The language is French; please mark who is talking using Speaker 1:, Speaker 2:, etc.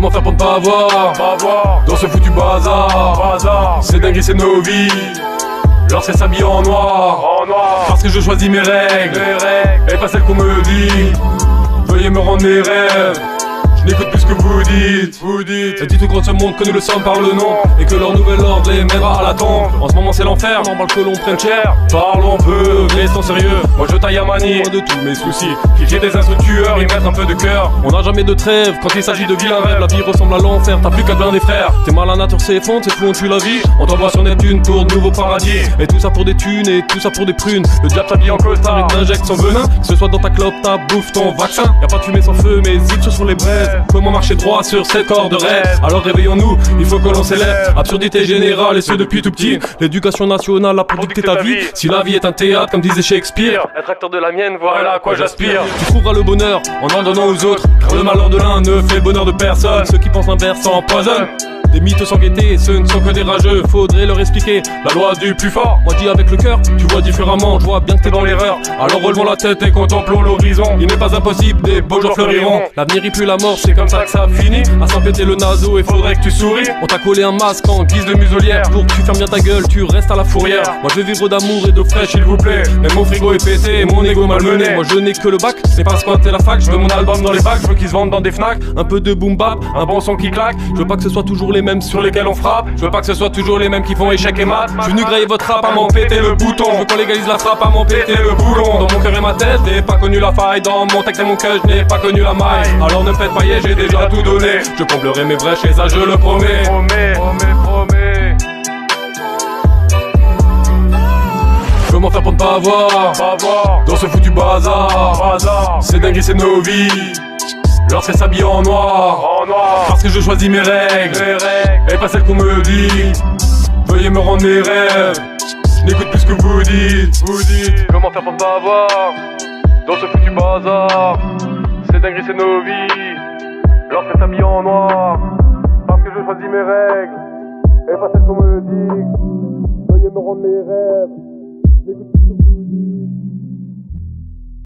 Speaker 1: Comment faire pour ne pas avoir dans ce foutu bazar. C'est dingue, c'est nos vies. Leur c'est s'habiller en noir. Parce que je choisis mes règles et pas celles qu'on me dit. Veuillez me rendre mes rêves. Je n'écoute plus ce que vous dites. Et dites au grand ce monde que nous le sommes par le nom, et que leur nouvel ordre les mènera à la tombe. En ce moment c'est l'enfer, normal que l'on prenne cher. Parlons peu, restons sérieux. Moi je taille à manie, loin de tous mes soucis. Qu'il y ait des instructeurs, y mettre un peu de cœur. On n'a jamais de trêve quand il s'agit de vilains rêves. La vie ressemble à l'enfer, t'as plus qu'à plein des frères. T'es mal, la nature s'effondre, c'est fou, on tue la vie. On t'envoie sur Neptune pour de nouveaux paradis. Et tout ça pour des thunes, et tout ça pour des prunes. Le diable s'habille en costard et t'injecte son venin. Que ce soit dans ta clope, ta bouffe, ton vaccin. Y'a pas de fumée sans feu, mais zip sur les braises. Comment marcher droit sur cette corde raide? Alors réveillons-nous, il faut que l'on s'élève. Absurdité générale et ce depuis tout petit. L'éducation nationale a pour dicter ta vie. Si la vie est un théâtre comme disait Shakespeare, être acteur de la mienne, voilà à quoi j'aspire. Tu trouveras le bonheur en donnant aux autres, car le malheur de l'un ne fait le bonheur de personne. Ceux qui pensent l'inverse s'empoisonnent. Des mythes sans gaieté, ce ne sont que des rageux. Faudrait leur expliquer la loi du plus fort. Moi dis avec le cœur, tu vois différemment. Je vois bien que t'es dans l'erreur, alors relevons la tête et contemplons l'horizon. Il n'est pas impossible, des beaux jours fleuriront. L'avenir y pue la mort, c'est comme ça que ça finit. À s'en péter le naseau, il faudrait que tu souris. On t'a collé un masque en guise de muselière. Pour que tu fermes bien ta gueule, tu restes à la fourrière. Moi je veux vivre d'amour et d'eau fraîche, s'il vous plaît. Mais mon frigo est pété et mon ego malmené. Moi je n'ai que le bac, c'est pas squatter la fac. Je veux mon album dans les bacs, je veux qu'il se vende dans des Fnac. Un peu de boom bap, un bon son qui claque. Je veux pas que ce soit toujours les mêmes sur lesquels on frappe. Je veux pas que ce soit toujours les mêmes qui font échec et mat. Je suis venu grailler votre rap à m'en péter le bouton. Je veux qu'on légalise la frappe à m'en péter le boulon. Dans mon cœur et ma tête, je n'ai pas connu la faille. Dans mon texte et mon cœur, je n'ai pas connu la maille. Alors ne faites pas j'ai déjà tout donné. Je comblerai mes brèches et ça je le promets. Promets. Comment faire pour ne pas avoir dans ce foutu bazar? C'est dingue, c'est nos vies. Leur c'est s'habiller en noir. Parce que je choisis mes règles et pas celles qu'on me dit. Veuillez me rendre mes rêves. Je n'écoute plus ce que vous dites. Comment faire pour ne pas avoir dans ce foutu bazar? C'est dingue, c'est nos vies. Leur c'est s'habiller en noir. Parce que je choisis mes règles et pas celles qu'on me dit. Veuillez me rendre mes rêves. Je n'écoute plus ce que vous dites.